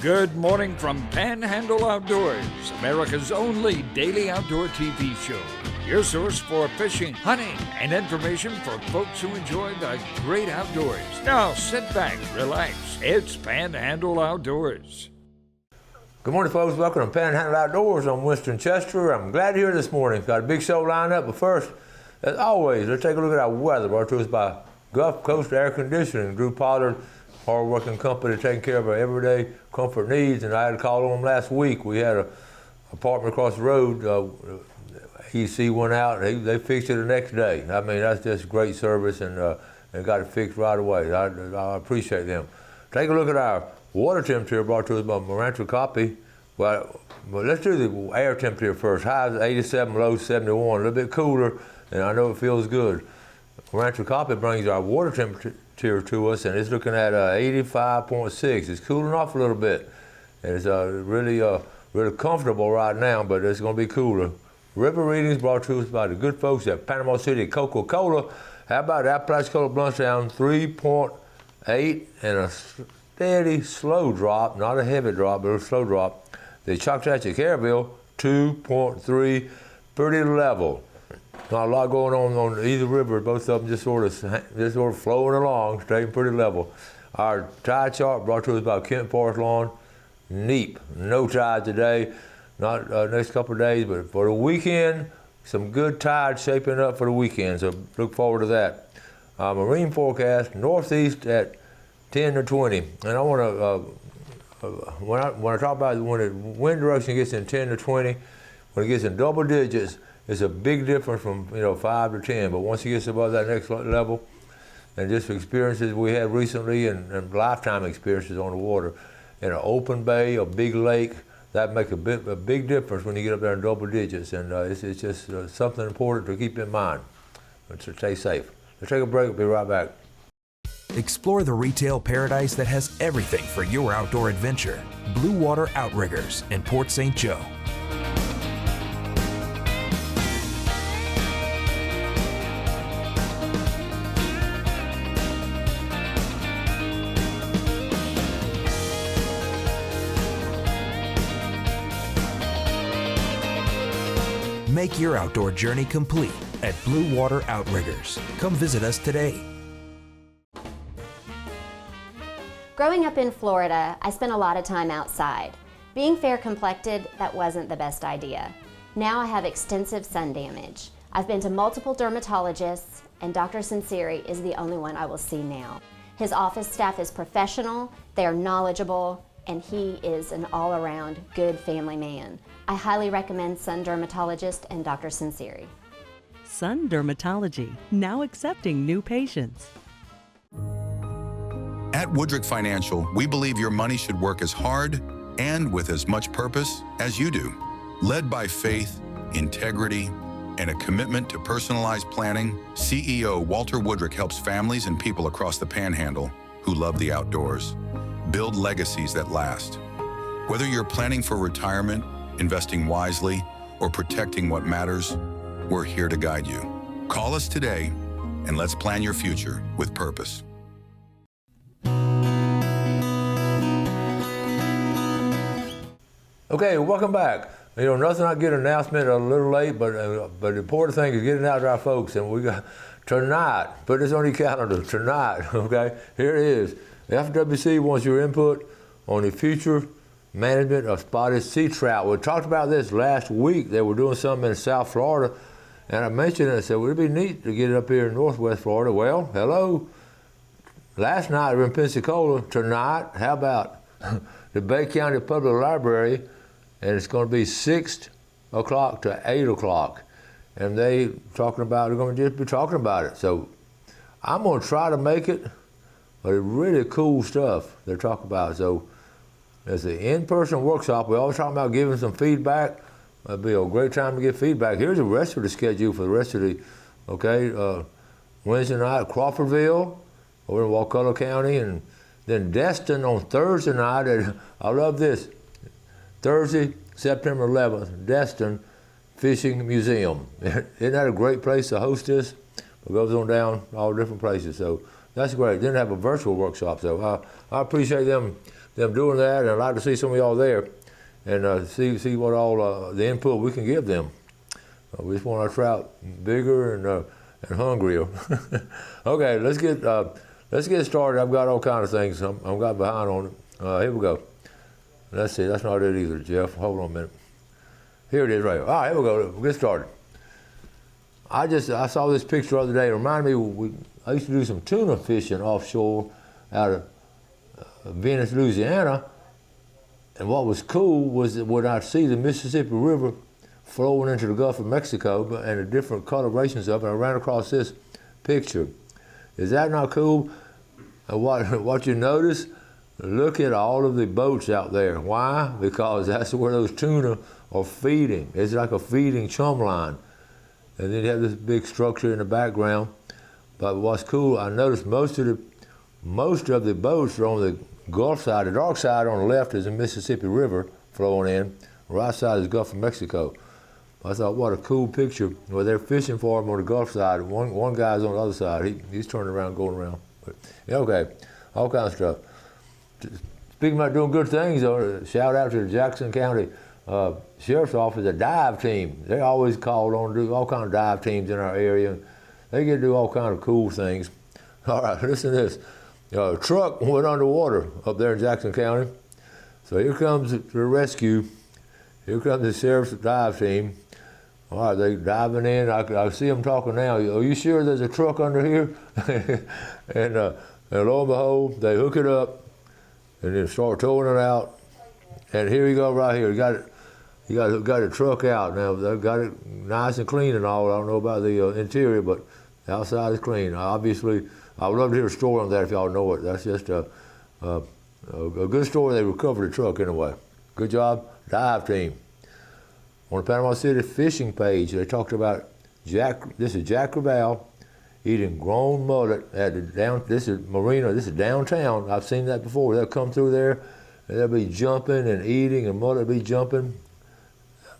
Good morning from Panhandle Outdoors, America's only daily outdoor TV show. Your source for fishing, hunting, and information for folks who enjoy the great outdoors. Now sit back, relax. It's Panhandle Outdoors. Good morning, folks. Welcome to Panhandle Outdoors. I'm Winston Chester. I'm glad you're here this morning. Got a big show lined up, but first, as always, let's take a look at our weather brought to us by Gulf Coast Air Conditioning. Drew Pollard, hard-working company taking care of our everyday comfort needs, and I had a call on them last week. We had an apartment across the road. EC went out, and they fixed it the next day. I mean, that's just great service, and got it fixed right away. I appreciate them. Take a look at our water temperature brought to us by Rancho Copy. Well, let's do the air temperature first. High is 87, low 71, a little bit cooler, and I know it feels good. Rancho Copy brings our water temperature to us, and it's looking at 85.6. It's cooling off a little bit. And it's really comfortable right now, but it's going to be cooler. River readings brought to us by the good folks at Panama City Coca-Cola. How about that? Apalachicola Bluntstown 3.8 and a steady slow drop, not a heavy drop, but a slow drop. The Choctaw Caryville 2.3, pretty level. Not a lot going on either river. Both of them just sort of flowing along, staying pretty level. Our tide chart brought to us by Kent Forest Lawn. Neat. No tide today. Not next couple of days, but for the weekend, some good tide shaping up for the weekend. So look forward to that. Marine forecast northeast at 10 to 20. And I want to when I talk about when the wind direction gets in 10 to 20, when it gets in double digits, it's a big difference from 5 to 10, but once it gets above that next level, and just experiences we had recently and lifetime experiences on the water, in an open bay, a big lake, that makes a big difference when you get up there in double digits, and it's just something important to keep in mind. So stay safe. Let's take a break. We'll be right back. Explore the retail paradise that has everything for your outdoor adventure. Blue Water Outriggers in Port St. Joe. Make your outdoor journey complete at Blue Water Outriggers. Come visit us today. Growing up in Florida, I spent a lot of time outside. Being fair-complected, that wasn't the best idea. Now I have extensive sun damage. I've been to multiple dermatologists, and Dr. Sinceri is the only one I will see now. His office staff is professional, they are knowledgeable, and he is an all-around good family man. I highly recommend Sun Dermatologist and Dr. Sinceri. Sun Dermatology, now accepting new patients. At Woodrick Financial, we believe your money should work as hard and with as much purpose as you do. Led by faith, integrity, and a commitment to personalized planning, CEO Walter Woodrick helps families and people across the Panhandle who love the outdoors build legacies that last. Whether you're planning for retirement, investing wisely, or protecting what matters, we're here to guide you. Call us today and let's plan your future with purpose. Okay, welcome back. Nothing like getting an announcement a little late, but the important thing is getting out to our folks. And we got tonight, put this on your calendar, tonight, okay? Here it is. The FWC wants your input on the future management of spotted sea trout. We talked about this last week. They were doing something in South Florida, and I mentioned it and said, would it be neat to get it up here in Northwest Florida? Well, hello. Last night we were in Pensacola. Tonight, how about the Bay County Public Library, and it's going to be 6 o'clock to 8 o'clock. And they're going to just be talking about it. So I'm going to try to make it, but it's really cool stuff they're talking about. So it's an in-person workshop. We always talk about giving some feedback. It'll be a great time to get feedback. Here's the rest of the schedule for the rest of the, Wednesday night, Crawfordville, over in Wakulla County, and then Destin on Thursday night. I love this. Thursday, September 11th, Destin Fishing Museum. Isn't that a great place to host this? It goes on down all different places. So that's great. Then have a virtual workshop. So I appreciate them them doing that, and I'd like to see some of y'all there and see what all the input we can give them. We just want our trout bigger and hungrier. Okay, let's get started. I've got all kinds of things. I'm got behind on it. Here we go. Let's see. That's not it either, Jeff. Hold on a minute. Here it is, right here. All right, here we go. We'll get started. I saw this picture the other day. It reminded me. I used to do some tuna fishing offshore out of Venice, Louisiana. And what was cool was that when I'd see the Mississippi River flowing into the Gulf of Mexico and the different colorations of it, I ran across this picture. Is that not cool? What you notice? Look at all of the boats out there. Why? Because that's where those tuna are feeding. It's like a feeding chum line. And then you have this big structure in the background. But what's cool, I noticed most of the boats are on the Gulf side. The dark side on the left is the Mississippi River flowing in. The right side is the Gulf of Mexico. I thought, what a cool picture. Well, they're fishing for them on the Gulf side. One guy's on the other side. He's turning around, going around. But, yeah, okay, all kinds of stuff. Speaking about doing good things, shout out to the Jackson County Sheriff's Office, a dive team. They're always called on to do all kinds of dive teams in our area. They get to do all kinds of cool things. All right, listen to this. A truck went underwater up there in Jackson County. So here comes the rescue. Here comes the sheriff's dive team. All right, they diving in. I see them talking now. Are you sure there's a truck under here? and lo and behold, they hook it up and then start towing it out. And here you go, right here. You got a truck out now. They've got it nice and clean and all. I don't know about the interior, but the outside is clean. Obviously, I would love to hear a story on that if y'all know it. That's just a good story. They recovered the truck anyway. Good job, dive team. On the Panama City fishing page, they talked about this is Jack Raval eating grown mullet at this is Marina, this is downtown. I've seen that before. They'll come through there and they'll be jumping and eating and mullet will be jumping.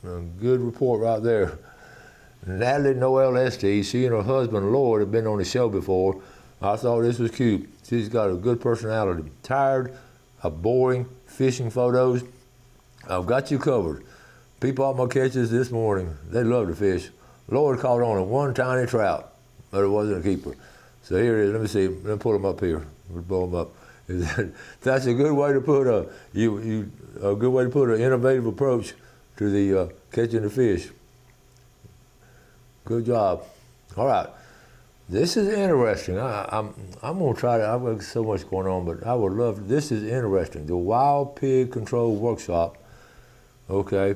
Good report right there. Natalie Noel Estes, she and her husband Lloyd have been on the show before. I thought this was cute. She's got a good personality. Tired of boring fishing photos? I've got you covered. People off my catches this morning, they love to fish. Lloyd caught on one tiny trout, but it wasn't a keeper. So here it is. Let me see. Let me pull them up here. We'll blow them up. That's a good way to put a good way to put an innovative approach to the catching the fish. Good job. All right. This is interesting. I'm gonna try to. I've got so much going on, but I would love. This is interesting. The Wild Pig Control Workshop. Okay.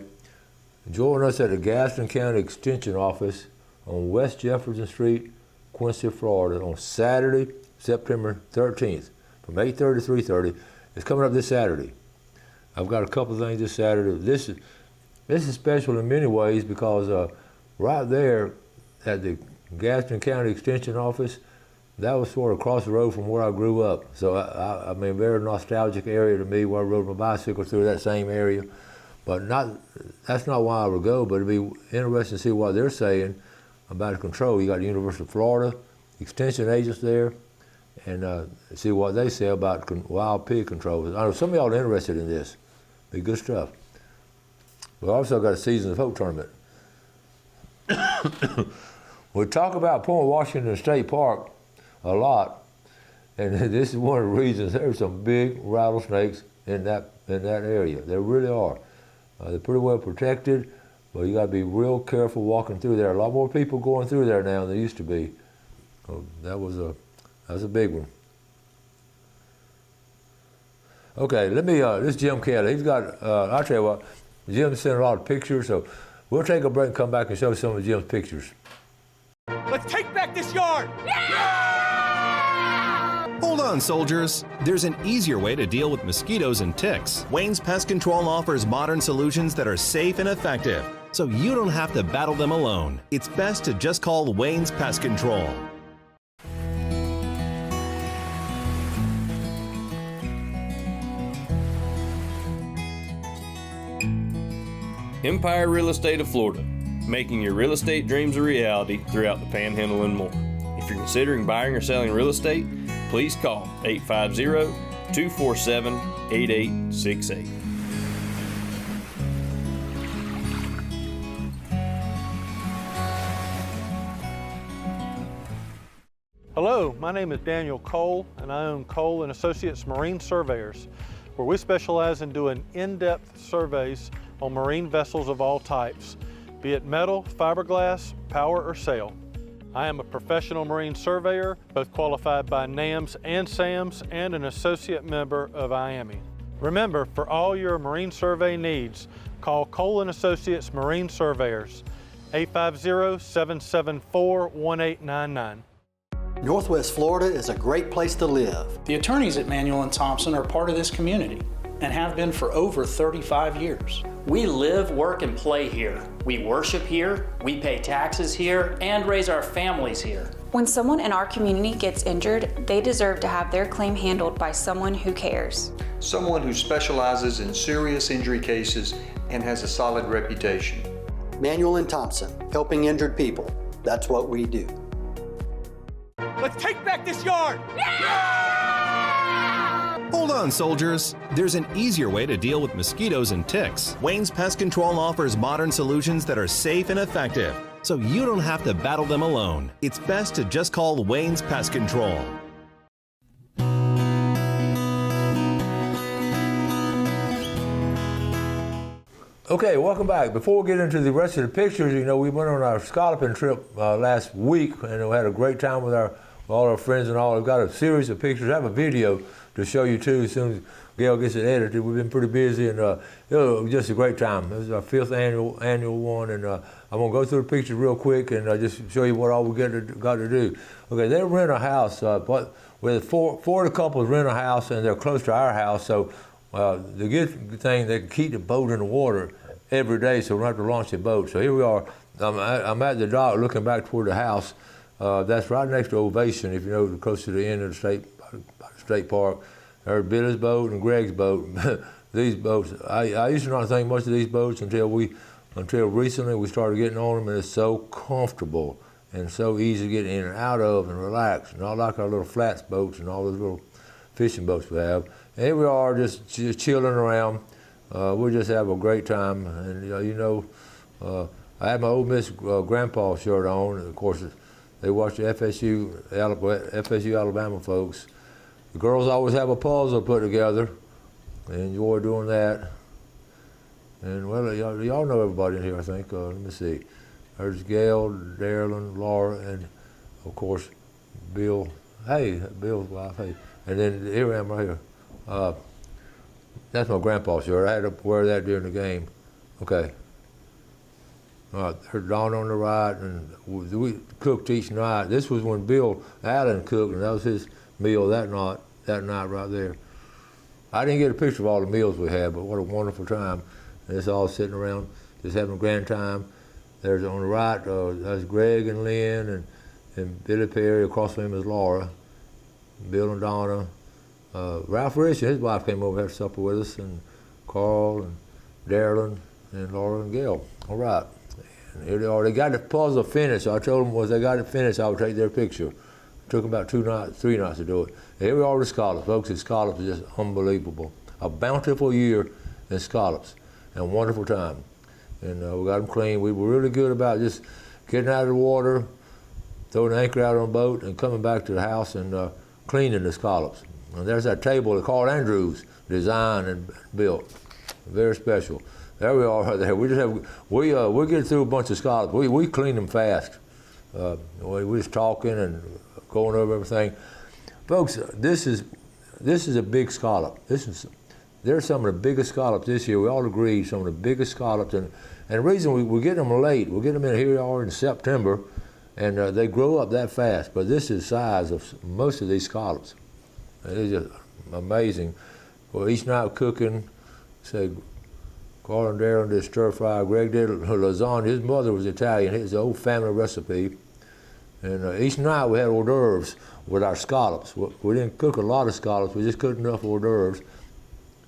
Join us at the Gaston County Extension Office on West Jefferson Street, Quincy, Florida, on Saturday, September 13th, from 8:30 to 3:30. It's coming up this Saturday. I've got a couple of things this Saturday. This is special in many ways because right there at the Gaston County Extension Office, that was sort of across the road from where I grew up. So I mean, very nostalgic area to me where I rode my bicycle through that same area. But that's not why I would go, but it'd be interesting to see what they're saying about the control. You got the University of Florida extension agents there, and see what they say about wild pig control. I know some of y'all are interested in this. Be good stuff. We also got a Season of Hope tournament. We talk about Point Washington State Park a lot, and this is one of the reasons there's some big rattlesnakes in that area. There really are. They're pretty well protected, but you got to be real careful walking through there. A lot more people going through there now than there used to be. So that was a big one. Okay, let me. This is Jim Kelly. He's got. I'll tell you what. Jim sent a lot of pictures, so we'll take a break and come back and show some of Jim's pictures. Let's take back this yard! Hold on, soldiers. There's an easier way to deal with mosquitoes and ticks. Wayne's Pest Control offers modern solutions that are safe and effective, so you don't have to battle them alone. It's best to just call Wayne's Pest Control. Empire Real Estate of Florida, making your real estate dreams a reality throughout the Panhandle and more. If you're considering buying or selling real estate, please call 247 8868. Hello, my name is Daniel Cole, and I own Cole & Associates Marine Surveyors, where we specialize in doing in-depth surveys on marine vessels of all types, be it metal, fiberglass, power, or sail. I am a professional marine surveyor, both qualified by NAMS and SAMS, and an associate member of IAME. Remember, for all your marine survey needs, call Cole & Associates Marine Surveyors, 850-774-1899. Northwest Florida is a great place to live. The attorneys at Manuel & Thompson are part of this community and have been for over 35 years. We live, work, and play here. We worship here, we pay taxes here, and raise our families here. When someone in our community gets injured, they deserve to have their claim handled by someone who cares. Someone who specializes in serious injury cases and has a solid reputation. Manuel & Thompson, helping injured people. That's what we do. Let's take back this yard! Hold on, soldiers. There's an easier way to deal with mosquitoes and ticks. Wayne's Pest Control offers modern solutions that are safe and effective, so you don't have to battle them alone. It's best to just call Wayne's Pest Control. Okay, welcome back. Before we get into the rest of the pictures, you know, we went on our scalloping trip last week, and we had a great time with all our friends and all. We've got a series of pictures. I have a video to show you too as soon as Gail gets it edited. We've been pretty busy, and it was just a great time. It was our 5th annual one, and I'm gonna go through the pictures real quick and just show you what all we got to do. Okay, they rent a house. Where four of the couples rent a house, and they're close to our house, so the good thing, they can keep the boat in the water every day, so we don't have to launch the boat. So here we are. I'm at the dock looking back toward the house. That's right next to Ovation, if you know, close to the end of the state park. There's Billy's boat and Greg's boat. These boats, I used to not think much of these boats until recently we started getting on them, and it's so comfortable and so easy to get in and out of and relax, not like our little flats boats and all those little fishing boats we have. And here we are just chilling around. We just have a great time, and I had my Ole Miss grandpa shirt on, and of course they watch the FSU Alabama folks. The girls always have a puzzle put together. They enjoy doing that. And well, y'all know everybody in here, I think. Let me see. There's Gail, Darylyn, Laura, and of course Bill. Hey, Bill's wife. Hey, and then here I am right here. That's my grandpa's shirt. I had to wear that during the game. Okay. There's Dawn on the right, and we cooked each night. This was when Bill Allen cooked, and that was his meal that night right there. I didn't get a picture of all the meals we had, but what a wonderful time. And it's all sitting around, just having a grand time. There's on the right, that's Greg and Lynn and Billy Perry. Across from him is Laura, Bill and Donna. Ralph Rich and his wife came over and had supper with us, and Carl and Darylyn and Laura and Gail. All right. And here they are. They got the puzzle finished. So I told them once they got it finished, I would take their picture. It took them about 3 nights to do it. And here we are with scallops. Folks, the scallops is just unbelievable. A bountiful year in scallops and a wonderful time. And we got them clean. We were really good about just getting out of the water, throwing the anchor out on the boat, and coming back to the house and cleaning the scallops. And there's that table that Carl Andrews designed and built. Very special. There we are right there. We get through a bunch of scallops. We clean them fast. We just talking and going over everything. Folks, this is a big scallop. They're some of the biggest scallops this year. We all agree, some of the biggest scallops. And the reason we get them late, we get them in here in September, and they grow up that fast. But this is the size of most of these scallops. It is just amazing. Well, each night cooking, say, Carl and Darren did stir fry. Greg did lasagna. His mother was Italian. It's an old family recipe. And each night we had hors d'oeuvres with our scallops. We didn't cook a lot of scallops. We just cooked enough hors d'oeuvres.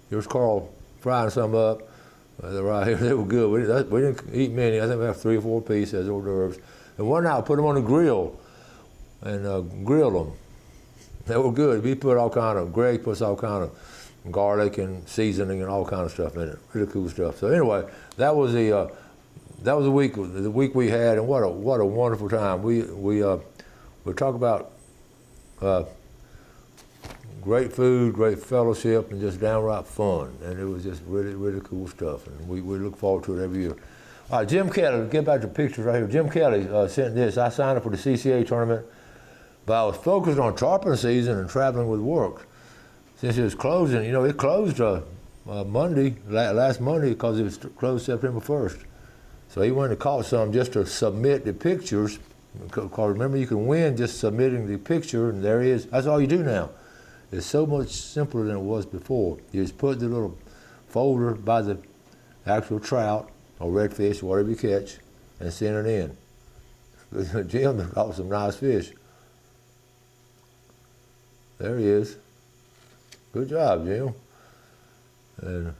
Here's Carl frying some up. Right here, they were good. We didn't eat many. I think we have 3 or 4 pieces as hors d'oeuvres. And one night I put them on the grill and grilled them. They were good. Greg puts all kind of garlic and seasoning and all kind of stuff in it. Really cool stuff. So anyway, that was the week we had, and what a wonderful time. We talk about great food, great fellowship, and just downright fun. And it was just really cool stuff. And we look forward to it every year. All right, Jim Kelly, get back to the pictures right here. Jim Kelly sent this. I signed up for the CCA tournament, but I was focused on tarpon season and traveling with work. Since it was closing, it closed Monday, last Monday, because it was closed September 1st. So he went and caught some just to submit the pictures. Because remember, you can win just submitting the picture, and there he is. That's all you do now. It's so much simpler than it was before. You just put the little folder by the actual trout or redfish, whatever you catch, and send it in. Jim caught some nice fish. There he is. Good job, Jim. And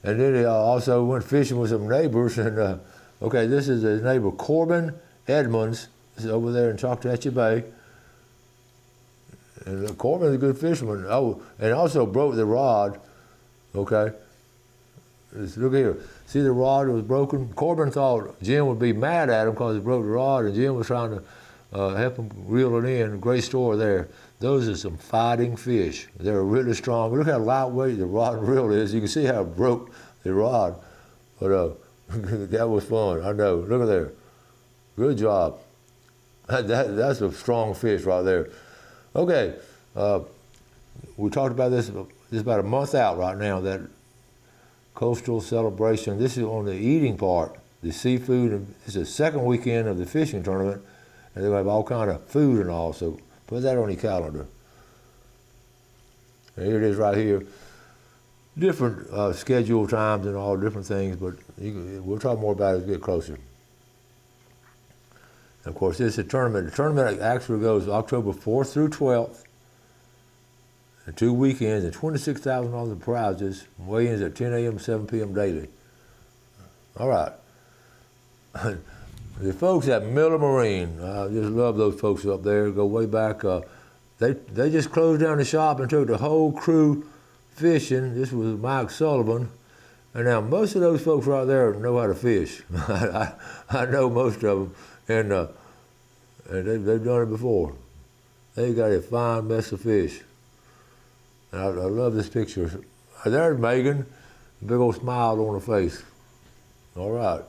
then he also went fishing with some neighbors. And okay, this is his neighbor Corbin Edmonds. He's over there in Choctawhatchee Bay. And Corbin's a good fisherman. Oh, and also broke the rod. Okay. Look here. See the rod was broken? Corbin thought Jim would be mad at him because he broke the rod, and Jim was trying to help him reel it in. Great story there. Those are some fighting fish. They're really strong. Look how lightweight the rod and reel is. You can see how it broke the rod. But that was fun. I know. Look at there. Good job. That's a strong fish right there. Okay. We talked about this about a month out right now, that coastal celebration. This is on the eating part, the seafood. It's the second weekend of the fishing tournament, and they have all kind of food and all. So put that on your calendar. And here it is right here. Different schedule times and all different things, but we'll talk more about it as we get closer. And of course, this is a tournament. The tournament actually goes October 4th through 12th. And 2 weekends and $26,000 in prizes. Weigh-ins at 10 a.m. to 7 p.m. daily. All right. The folks at Miller Marine, I just love those folks up there. Go way back. They just closed down the shop and took the whole crew fishing. This was Mike Sullivan. And now most of those folks right there know how to fish. I know most of them. And they've done it before. They got a fine mess of fish. And I love this picture. There's Megan, big old smile on her face. All right.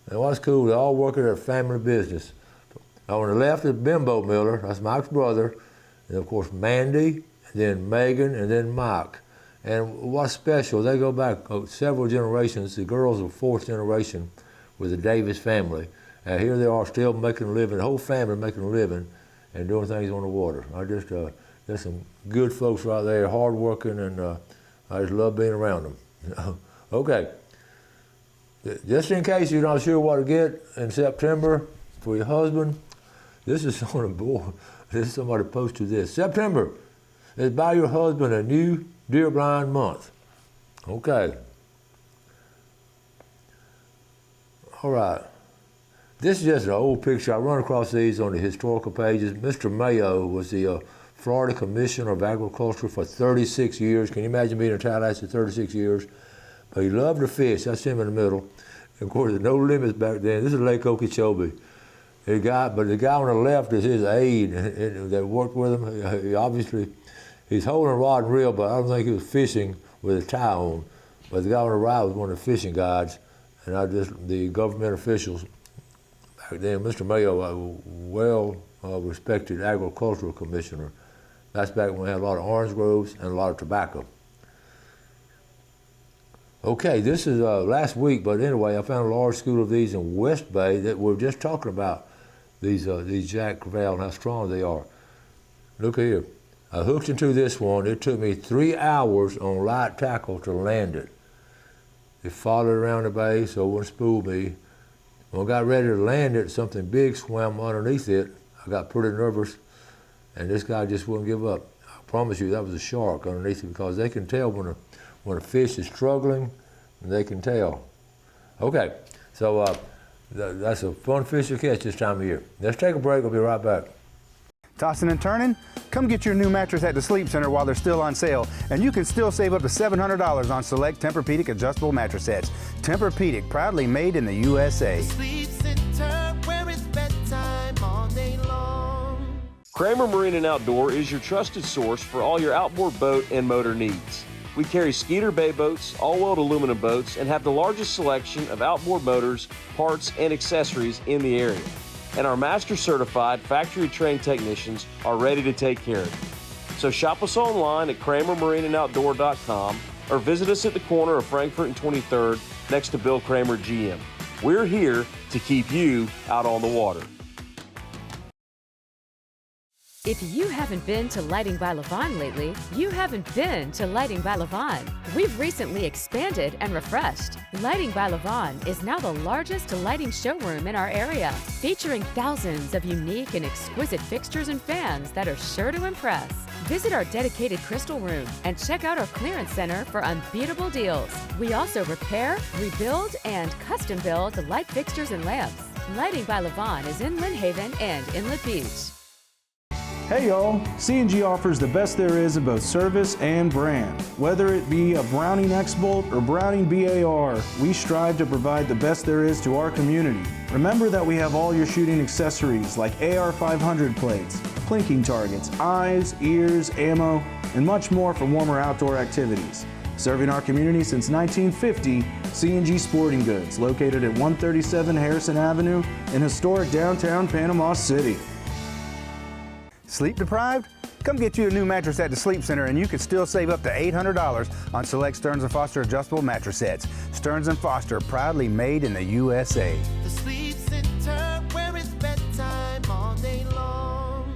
And what's cool, they're all working at a family business. On the left is Bimbo Miller, that's Mike's brother. And of course, Mandy, and then Megan, and then Mike. And what's special, they go back several generations. The girls are fourth generation with the Davis family. And here they are still making a living, the whole family making a living and doing things on the water. There's some good folks right there, hardworking, and I just love being around them. Okay. Just in case you're not sure what to get in September for your husband, this is on the board. This is somebody posted this. September is buy your husband a new deer blind month. Okay. All right. This is just an old picture. I run across these on the historical pages. Mr. Mayo was the Florida Commissioner of Agriculture for 36 years. Can you imagine being in Tallahassee 36 years? But he loved to fish. That's him in the middle. And of course, there's no limits back then. This is Lake Okeechobee. But the guy on the left is his aide that worked with him. He's holding a rod and reel, but I don't think he was fishing with a tie on. But the guy on the right was one of the fishing guides, and the government officials back then. Mr. Mayo, a well-respected agricultural commissioner. That's back when we had a lot of orange groves and a lot of tobacco. Okay, this is last week, but anyway, I found a large school of these in West Bay that we're just talking about, these Jack Crevalle and how strong they are. Look here. I hooked into this one. It took me 3 hours on light tackle to land it. It followed around the bay so it wouldn't spool me. When I got ready to land it, something big swam underneath it. I got pretty nervous, and this guy just wouldn't give up. I promise you that was a shark underneath it, because they can tell when a fish is struggling, they can tell. Okay, so that's a fun fish to catch this time of year. Let's take a break. We'll be right back. Tossing and turning? Come get your new mattress at the Sleep Center while they're still on sale, and you can still save up to $700 on select Tempur-Pedic adjustable mattress sets. Tempur-Pedic, proudly made in the USA. Sleep Center, where it's bedtime all day long. Kramer Marine and Outdoor is your trusted source for all your outboard boat and motor needs. We carry Skeeter Bay boats, all-welled aluminum boats, and have the largest selection of outboard motors, parts, and accessories in the area. And our master certified factory-trained technicians are ready to take care of you. So shop us online at KramerMarineandOutdoor.com or visit us at the corner of Frankfurt and 23rd next to Bill Kramer GM. We're here to keep you out on the water. If you haven't been to Lighting by Levon lately, you haven't been to Lighting by Levon. We've recently expanded and refreshed. Lighting by Levon is now the largest lighting showroom in our area, featuring thousands of unique and exquisite fixtures and fans that are sure to impress. Visit our dedicated crystal room and check out our clearance center for unbeatable deals. We also repair, rebuild, and custom build light fixtures and lamps. Lighting by Levon is in Lynn Haven and Inlet Beach. Hey y'all, C&G offers the best there is in both service and brand. Whether it be a Browning X-Bolt or Browning BAR, we strive to provide the best there is to our community. Remember that we have all your shooting accessories like AR-500 plates, plinking targets, eyes, ears, ammo, and much more for warmer outdoor activities. Serving our community since 1950, C&G Sporting Goods, located at 137 Harrison Avenue in historic downtown Panama City. Sleep deprived? Come get you a new mattress at the Sleep Center and you can still save up to $800 on select Stearns & Foster adjustable mattress sets. Stearns & Foster, proudly made in the USA. The Sleep Center, where it's bedtime all day long.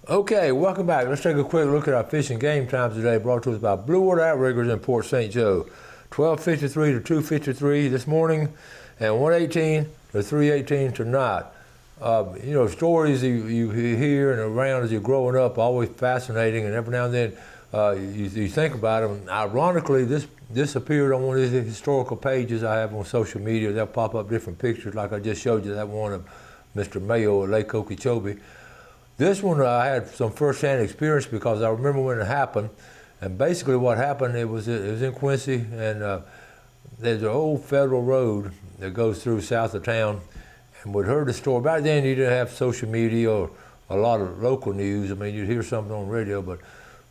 Okay, welcome back. Let's take a quick look at our fishing game times today, brought to us by Blue Water Outriggers in Port St. Joe. 12:53 to 2:53 this morning, and 1:18 to 3:18 tonight. You know, stories you hear and around as you're growing up are always fascinating, and every now and then you think about them. Ironically, this appeared on one of these historical pages I have on social media. They'll pop up different pictures, like I just showed you that one of Mr. Mayo at Lake Okeechobee. This one I had some first-hand experience because I remember when it happened. And basically what happened, it was in Quincy, and there's an old federal road that goes through south of town. And we'd heard the story. Back then you didn't have social media or a lot of local news. I mean, you'd hear something on the radio, but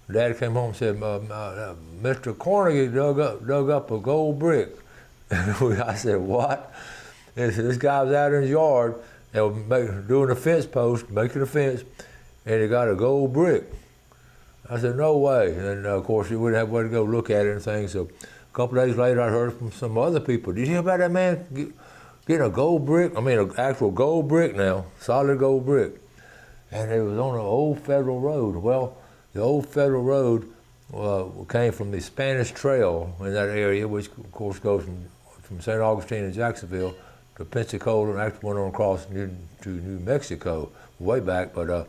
Dad came home and said, Mr. Cornegie dug up a gold brick. I said, what? And this guy was out in his yard and doing a fence post, making a fence, and he got a gold brick. I said, no way. And of course, we didn't have way to go look at it and things. So a couple of days later, I heard from some other people, did you hear about that man getting a gold brick? I mean, an actual gold brick now, solid gold brick. And it was on an old federal road. Well, the old federal road came from the Spanish Trail in that area, which of course goes from St. Augustine and Jacksonville to Pensacola, and actually went on across to New Mexico way back. But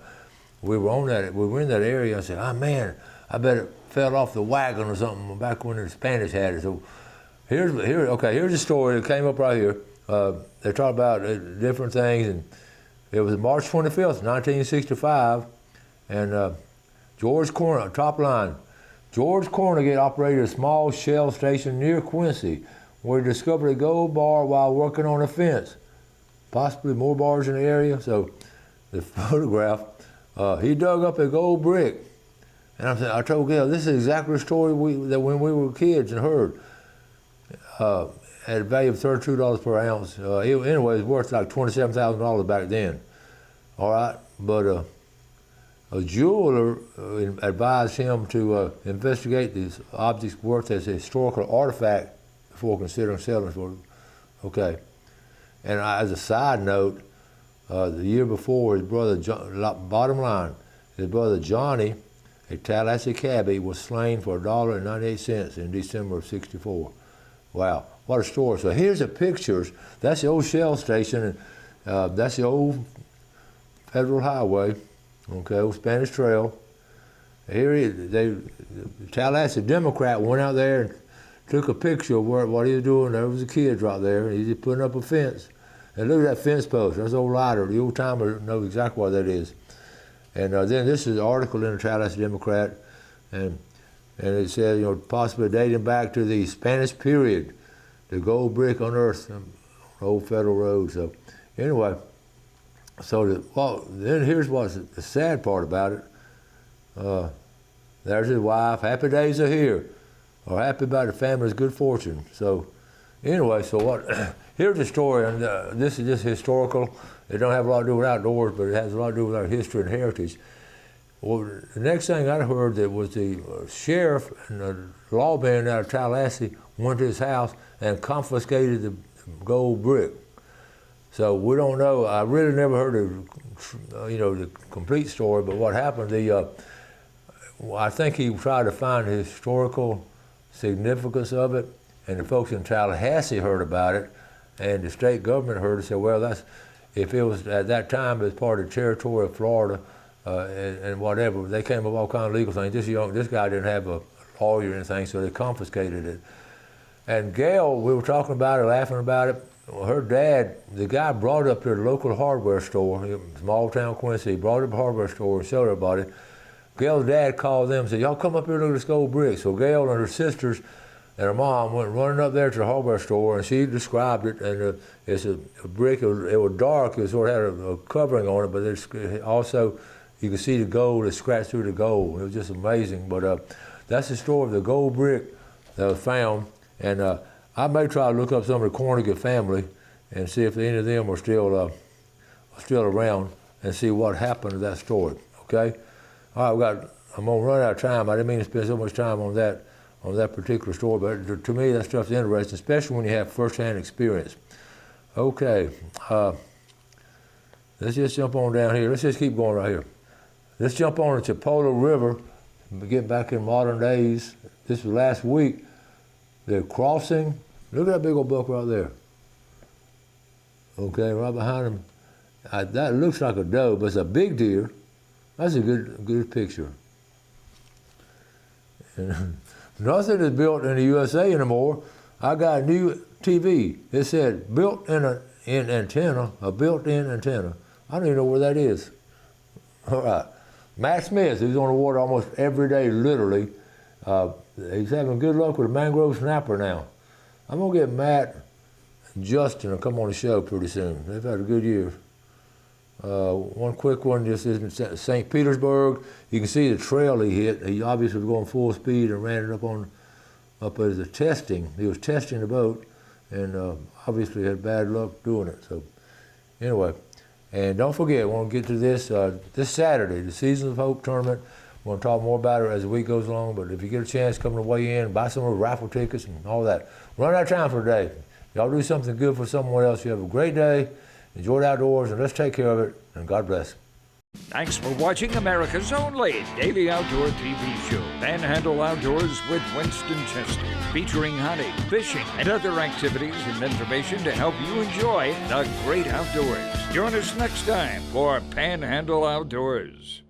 we were in that area. I said, oh man, I bet it fell off the wagon or something back when the Spanish had it. So here's the story that came up right here. They talk about different things, and it was March 25th, 1965, and George Corner, top line, George Cornegate operated a small shell station near Quincy, where he discovered a gold bar while working on a fence. Possibly more bars in the area. So the photograph, he dug up a gold brick. And I told Gail, this is exactly the story that when we were kids and heard. At a value of $32 per ounce. Anyway, it was worth like $27,000 back then. All right, but a jeweler advised him to investigate these objects' worth as a historical artifact before considering selling for it. Okay. And as a side note, the year before, his brother, bottom line, his brother Johnny, a Tallahassee cabbie, was slain for $1.98 in December of '64. Wow, what a story. So here's the pictures. That's the old Shell station, and that's the old Federal Highway, okay, old Spanish Trail. Here the Tallahassee Democrat went out there and took a picture of what he was doing. There was a kid right there, and he's just putting up a fence. And look at that fence post. That's old Lighter. The old timer knows exactly what that is. And then this is an article in the Trout Democrat, and it says, possibly dating back to the Spanish period, the gold brick unearthed on old federal road. So anyway, then here's what's the sad part about it. There's his wife. Happy days are here, or happy about the family's good fortune. So anyway, here's the story, and this is just historical. It don't have a lot to do with outdoors, but it has a lot to do with our history and heritage. Well, the next thing I heard that was the sheriff and the lawman out of Tallahassee went to his house and confiscated the gold brick. So we don't know. I really never heard the complete story, but what happened? I think he tried to find the historical significance of it, and the folks in Tallahassee heard about it, and the state government heard it and said, well, if it was at that time as part of the territory of Florida and whatever, they came up with all kinds of legal things. This guy didn't have a lawyer or anything, so they confiscated it. And Gail, we were talking about it, laughing about it. Her dad, the guy brought up to the local hardware store, small town Quincy, he brought up a hardware store and showed everybody. Gail's dad called them and said, y'all come up here and look at this gold brick. So Gail and her sisters and her mom went running up there to the hardware store, and she described it, and it's a brick. It was dark. It sort of had a covering on it, but it's also you could see the gold. It scratched through the gold. It was just amazing. But that's the story of the gold brick that was found. And I may try to look up some of the Cornigan family and see if any of them are still around and see what happened to that story. Okay. All right, I'm gonna run out of time. I didn't mean to spend so much time on that particular story, but to me that stuff's interesting, especially when you have first-hand experience. Okay, let's just jump on down here. Let's just keep going right here. Let's jump on the Chipola River, get back in modern days. This was last week. They're crossing. Look at that big old buck right there. Okay, right behind him. That looks like a doe, but it's a big deer. That's a good picture. And nothing is built in the USA anymore. I got a new TV. It said built-in antenna, a built-in antenna. I don't even know where that is. All right. Matt Smith, who's on the water almost every day, literally. He's having good luck with a mangrove snapper now. I'm going to get Matt and Justin to come on the show pretty soon. They've had a good year. One quick one, just is in St. Petersburg. You can see the trail he hit. He obviously was going full speed and ran it up as a testing. He was testing the boat, and obviously had bad luck doing it. So anyway, and don't forget, I want to get to this Saturday, the Seasons of Hope tournament. We're going to talk more about it as the week goes along, but if you get a chance, come to weigh in, buy some of the raffle tickets and all that. Run out of time for today. Y'all do something good for someone else. You have a great day. Enjoy the outdoors, and let's take care of it, and God bless. Thanks for watching America's only daily outdoor TV show, Panhandle Outdoors with Winston Chester, featuring hunting, fishing, and other activities and information to help you enjoy the great outdoors. Join us next time for Panhandle Outdoors.